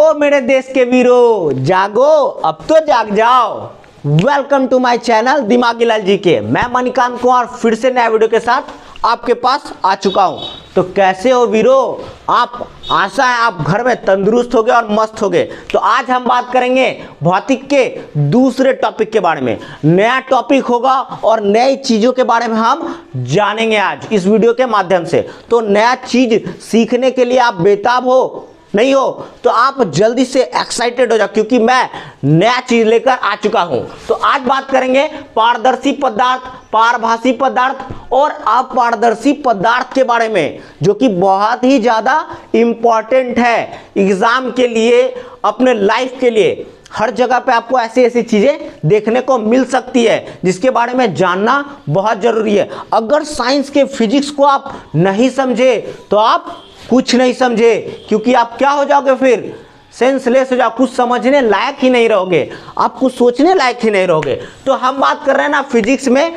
ओ मेरे देश के वीरों, जागो अब तो जाग जाओ। वेलकम टू माय चैनल दिमागी लाल जी के। मैं मणिकांत कुमार फिर से नया वीडियो के साथ आपके पास आ चुका हूं। तो कैसे हो वीरों आप? आशा है आप घर में तंदुरुस्त होगे और मस्त होगे। तो आज हम बात करेंगे भौतिक के दूसरे टॉपिक के बारे में। नया टॉपिक होगा और नई चीजों के बारे में हम जानेंगे आज इस वीडियो के माध्यम से। तो नया चीज सीखने के लिए आप बेताब हो नहीं हो तो आप जल्दी से एक्साइटेड हो जाओ, क्योंकि मैं नया चीज लेकर आ चुका हूं। तो आज बात करेंगे पारदर्शी पदार्थ, पारभासी पदार्थ और अपारदर्शी पदार्थ के बारे में, जो कि बहुत ही ज्यादा इंपॉर्टेंट है एग्जाम के लिए, अपने लाइफ के लिए। हर जगह पे आपको ऐसी ऐसी चीजें देखने को मिल सकती है जिसके बारे में जानना बहुत जरूरी है। अगर साइंस के फिजिक्स को आप नहीं समझे तो आप कुछ नहीं समझे, क्योंकि आप क्या हो जाओगे, फिर सेंसलेस हो जाओ, कुछ समझने लायक ही नहीं रहोगे, आप कुछ सोचने लायक ही नहीं रहोगे। तो हम बात कर रहे हैं ना फिजिक्स में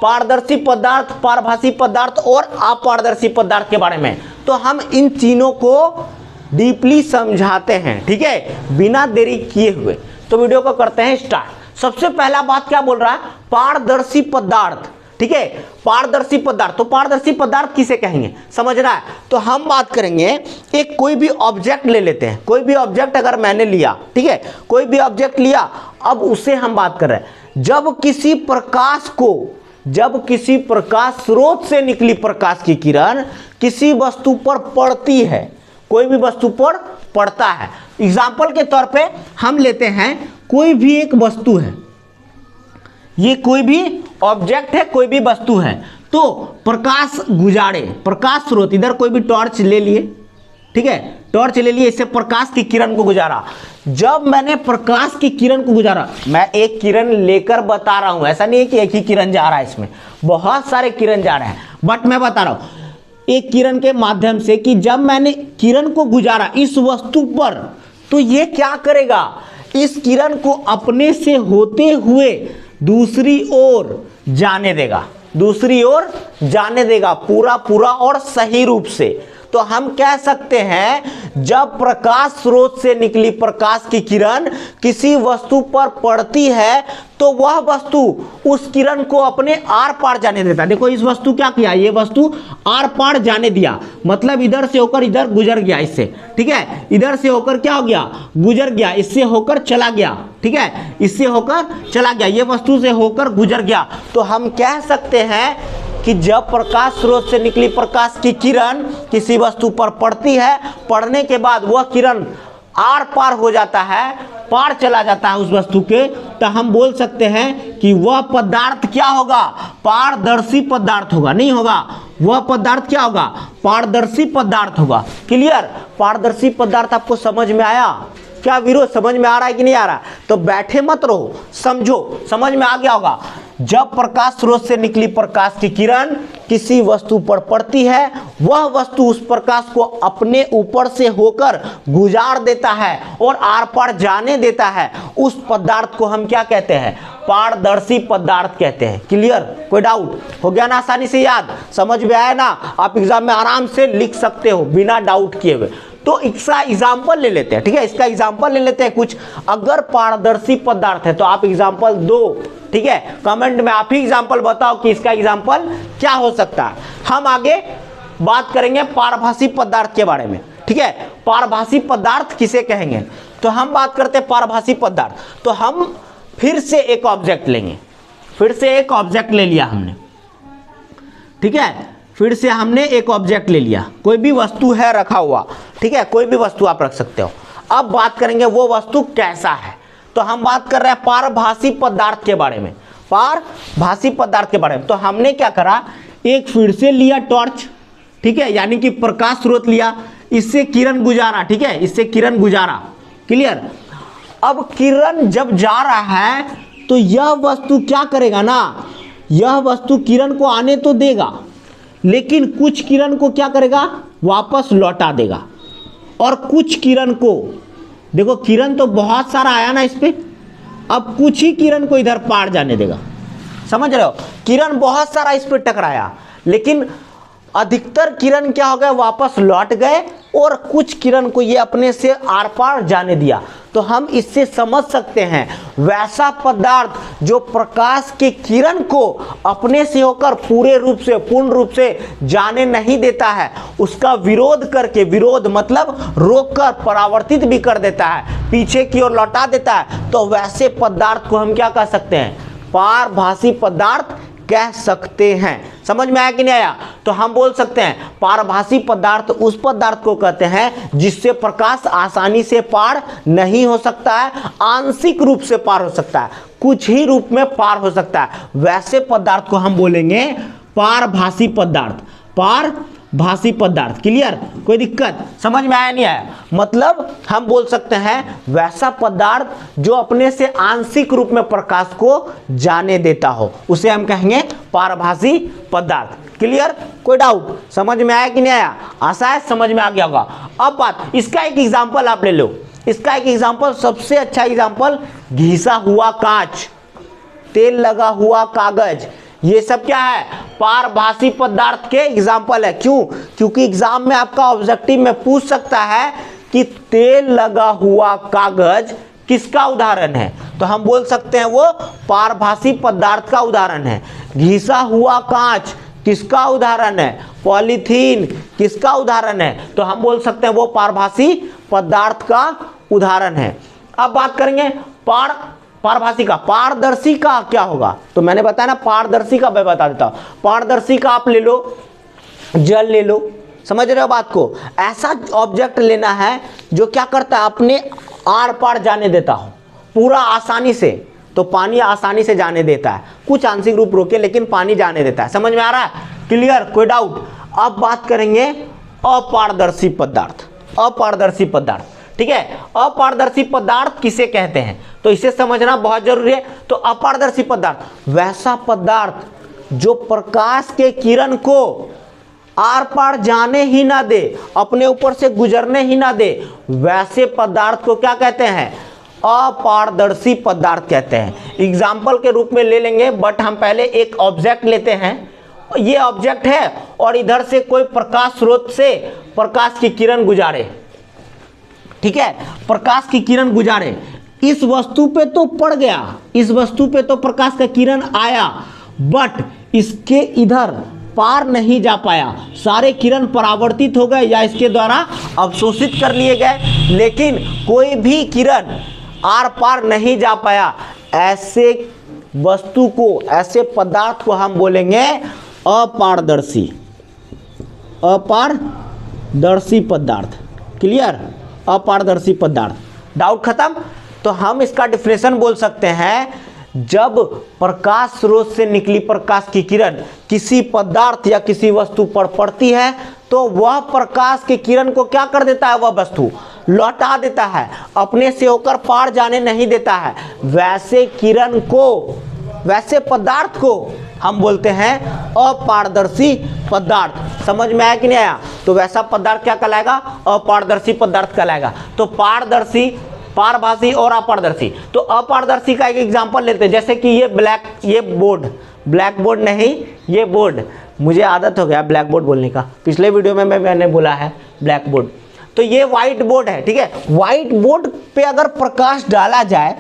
पारदर्शी पदार्थ, पारभासी पदार्थ और अपारदर्शी पदार्थ के बारे में। तो हम इन तीनों को डीपली समझाते हैं, ठीक है, बिना देरी किए हुए। तो वीडियो को करते हैं स्टार्ट। सबसे पहला बात क्या बोल रहा है? पारदर्शी पदार्थ, ठीक है, पारदर्शी पदार्थ। तो पारदर्शी पदार्थ किसे कहेंगे समझ रहा है? तो हम बात करेंगे एक कोई भी ऑब्जेक्ट ले लेते हैं। कोई भी ऑब्जेक्ट अगर मैंने लिया, ठीक है, कोई भी ऑब्जेक्ट लिया, अब उसे हम बात कर रहे हैं। जब किसी प्रकाश स्रोत से निकली प्रकाश की किरण किसी वस्तु पर पड़ती है, कोई भी वस्तु पर पड़ता है। एग्जाम्पल के तौर पे हम लेते हैं, कोई भी एक वस्तु है, ये कोई भी ऑब्जेक्ट है, कोई भी वस्तु है, तो प्रकाश गुजारे, प्रकाश स्रोत, इधर कोई भी टॉर्च ले लिए, ठीक है, टॉर्च ले लिए, इससे प्रकाश की किरण को गुजारा। जब मैंने प्रकाश की किरण को गुजारा, मैं एक किरण लेकर बता रहा हूं, ऐसा नहीं है कि एक ही किरण जा रहा है, इसमें बहुत सारे किरण जा रहे हैं, बट मैं बता रहा हूं एक किरण के माध्यम से कि जब मैंने किरण को गुजारा इस वस्तु पर, तो ये क्या करेगा, इस किरण को अपने से होते हुए दूसरी ओर जाने देगा, दूसरी ओर जाने देगा पूरा और सही रूप से। तो हम कह सकते हैं जब प्रकाश स्रोत से निकली प्रकाश की किरण किसी वस्तु पर पड़ती है तो वह वस्तु उस किरण को अपने आर पार जाने देता है। देखो इस वस्तु क्या किया, ये वस्तु आर पार जाने दिया, मतलब इधर से होकर इधर गुजर गया, इससे, ठीक है, इधर से होकर क्या हो गया, गुजर गया, इससे होकर चला गया, ठीक है, इससे होकर चला गया, ये वस्तु से होकर गुजर गया। तो हम कह सकते हैं कि जब प्रकाश स्रोत से निकली प्रकाश की किरण किसी वस्तु पर पड़ती है, पड़ने के बाद वह किरण आर पार हो जाता है, पार चला जाता है उस वस्तु के, तो हम बोल सकते हैं कि वह पदार्थ क्या होगा, पारदर्शी पदार्थ होगा। नहीं होगा, वह पदार्थ क्या होगा, पारदर्शी पदार्थ होगा। क्लियर? पारदर्शी पदार्थ आपको समझ में आया क्या वीरों? समझ में आ रहा है कि नहीं आ रहा? तो बैठे मत रहो, समझो, समझ में आ गया होगा। जब प्रकाश स्रोत से निकली प्रकाश की किरण किसी वस्तु पर पड़ती है, वह वस्तु उस प्रकाश को अपने ऊपर से होकर गुजार देता है और आर पार जाने देता है। उस पदार्थ को हम क्या कहते हैं? पारदर्शी पदार्थ कहते हैं। क्लियर? कोई डाउट हो गया ना? आसानी से याद, समझ में आया ना? आप एग्जाम में आराम से लिख सकते हो बिना डाउट किए हुए। तो इसका एग्जाम्पल ले लेते हैं, ठीक है, इसका एग्जाम्पल ले लेते हैं कुछ। अगर पारदर्शी पदार्थ है तो आप एग्जाम्पल दो, ठीक है, कमेंट में आप ही एग्जाम्पल बताओ कि इसका एग्जाम्पल क्या हो सकता है। हम आगे बात करेंगे पारभासी पदार्थ के बारे में, ठीक है। पारभासी पदार्थ किसे कहेंगे? तो हम बात करते हैं पारभासी पदार्थ। तो हम फिर से एक ऑब्जेक्ट लेंगे, फिर से एक ऑब्जेक्ट ले लिया हमने, ठीक है, फिर से हमने एक ऑब्जेक्ट ले लिया, कोई भी वस्तु है रखा हुआ, ठीक है, कोई भी वस्तु आप रख सकते हो। अब बात करेंगे वो वस्तु कैसा है। तो हम बात कर रहे हैं पारभासी पदार्थ के बारे में, पारभासी पदार्थ के बारे में। तो हमने क्या करा, एक फिर से लिया टॉर्च, ठीक है, यानी कि प्रकाश स्रोत लिया, इससे किरण गुजारा, ठीक है, इससे किरण गुजारा। क्लियर? अब किरण जब जा रहा है तो यह वस्तु क्या करेगा ना, यह वस्तु किरण को आने तो देगा, लेकिन कुछ किरण को क्या करेगा, वापस लौटा देगा, और कुछ किरण को, देखो किरण तो बहुत सारा आया ना इस पे, अब कुछ ही किरण को इधर पार जाने देगा। समझ रहे हो? किरण बहुत सारा इस पे टकराया, लेकिन अधिकतर किरण क्या हो गए, वापस लौट गए और कुछ किरण को ये अपने से आर पार जाने दिया। तो हम इससे समझ सकते हैं वैसा पदार्थ जो प्रकाश के किरण को अपने से होकर पूर्ण रूप से जाने नहीं देता है, उसका विरोध करके, विरोध मतलब रोककर परावर्तित भी कर देता है, पीछे की ओर लौटा देता है, तो वैसे पदार्थ को हम क्या कह सकते हैं? पारभासी पदार्थ कह सकते हैं। समझ में आया कि नहीं आया? तो हम बोल सकते हैं पारभासी पदार्थ उस पदार्थ को कहते हैं जिससे प्रकाश आसानी से पार नहीं हो सकता है, आंशिक रूप से पार हो सकता है, कुछ ही रूप में पार हो सकता है, वैसे पदार्थ को हम बोलेंगे पारभासी पदार्थ। पारभासी पदार्थ। क्लियर? कोई दिक्कत? समझ में आया नहीं आया? मतलब हम बोल सकते हैं वैसा पदार्थ जो अपने से आंशिक रूप में प्रकाश को जाने देता हो, उसे हम कहेंगे पारभासी पदार्थ। क्लियर? कोई डाउट? समझ में आया कि नहीं आया? आशा है समझ में आ गया होगा। अब बात, इसका एक एग्जाम्पल आप ले लो। इसका एक एग्जाम्पल, सबसे अच्छा एग्जाम्पल, घिसा हुआ कांच, तेल लगा हुआ कागज, ये सब क्या है? पारभासी पदार्थ के एग्जाम्पल है। क्यों? क्योंकि एग्जाम में आपका ऑब्जेक्टिव में पूछ सकता है कि तेल लगा हुआ कागज किसका उदाहरण है, तो हम बोल सकते हैं वो पारभासी पदार्थ का उदाहरण है। घिसा हुआ कांच किसका उदाहरण है? पॉलीथीन किसका उदाहरण है? तो हम बोल सकते हैं वो पारभासी पदार्थ का उदाहरण है। अब बात करेंगे पारभासी का। पारदर्शी का क्या होगा? तो मैंने बताया ना पारदर्शी का, मैं बता देता हूं। पारदर्शी का आप ले लो, जल ले लो, समझ रहे हो बात को? ऐसा ऑब्जेक्ट लेना है जो क्या करता है? अपने आर पार जाने देता हो पूरा आसानी से। तो पानी आसानी से जाने देता है, कुछ आंशिक रूप रोके लेकिन पानी जाने देता है। समझ में आ रहा है? क्लियर? कोई डाउट? अब बात करेंगे अपारदर्शी पदार्थ। अपारदर्शी पदार्थ, ठीक है? अपारदर्शी पदार्थ किसे कहते हैं, तो इसे समझना बहुत जरूरी है। तो अपारदर्शी पदार्थ वैसा पदार्थ जो प्रकाश के किरण को आर पार जाने ही ना दे, अपने ऊपर से गुजरने ही ना दे, वैसे पदार्थ को क्या कहते हैं? अपारदर्शी पदार्थ कहते हैं। एग्जाम्पल के रूप में ले लेंगे, बट हम पहले एक ऑब्जेक्ट लेते हैं। ये ऑब्जेक्ट है और इधर से कोई प्रकाश स्रोत से प्रकाश की किरण गुजारे, ठीक है? प्रकाश की किरण गुजारे, इस वस्तु पे तो पड़ गया, इस वस्तु पे तो प्रकाश का किरण आया, बट इसके इधर पार नहीं जा पाया, सारे किरण परावर्तित हो गए या इसके द्वारा अवशोषित कर लिए गए, लेकिन कोई भी किरण आर पार नहीं जा पाया। ऐसे वस्तु को, ऐसे पदार्थ को हम बोलेंगे अपारदर्शी। अपारदर्शी पदार्थ। क्लियर? अपारदर्शी पदार्थ। डाउट खत्म? तो हम इसका डिफिनेशन बोल सकते हैं, जब प्रकाश स्रोत से निकली प्रकाश की किरण किसी पदार्थ या किसी वस्तु पर पड़ती है तो वह प्रकाश की किरण को क्या कर देता है? वह वस्तु लौटा देता है, अपने से होकर पार जाने नहीं देता है। वैसे किरण को, वैसे पदार्थ को हम बोलते हैं अपारदर्शी पदार्थ। समझ में आया कि नहीं आया? तो वैसा पदार्थ क्या कहलाएगा? अपारदर्शी पदार्थ कहलाएगा। तो पारदर्शी, पारभासी और अपारदर्शी। तो अपारदर्शी का एक एग्जांपल लेते हैं, जैसे कि ये बोर्ड, ब्लैक बोर्ड नहीं, ये बोर्ड, मुझे आदत हो गया ब्लैक बोर्ड बोलने का, पिछले वीडियो में मैंने बोला है ब्लैक बोर्ड। तो ये व्हाइट बोर्ड है, ठीक है? व्हाइट बोर्ड पे अगर प्रकाश डाला जाए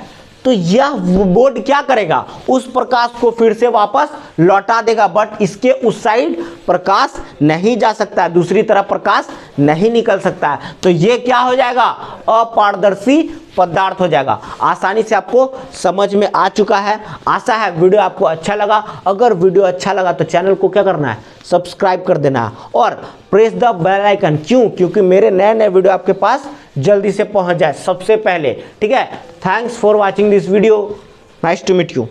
तो यह बोर्ड क्या करेगा? उस प्रकाश को फिर से वापस लौटा देगा, बट इसके उस साइड प्रकाश नहीं जा सकता, दूसरी तरफ प्रकाश नहीं निकल सकता है। तो ये क्या हो जाएगा? अपारदर्शी पदार्थ हो जाएगा। आसानी से आपको समझ में आ चुका है। आशा है वीडियो आपको अच्छा लगा। अगर वीडियो अच्छा लगा तो चैनल को क्या करना है? सब्सक्राइब कर देना है और प्रेस द बेल आइकन। क्यों? क्योंकि मेरे नए नए वीडियो आपके पास जल्दी से पहुंच जाए सबसे पहले, ठीक है? Thanks for watching this video. Nice to meet you.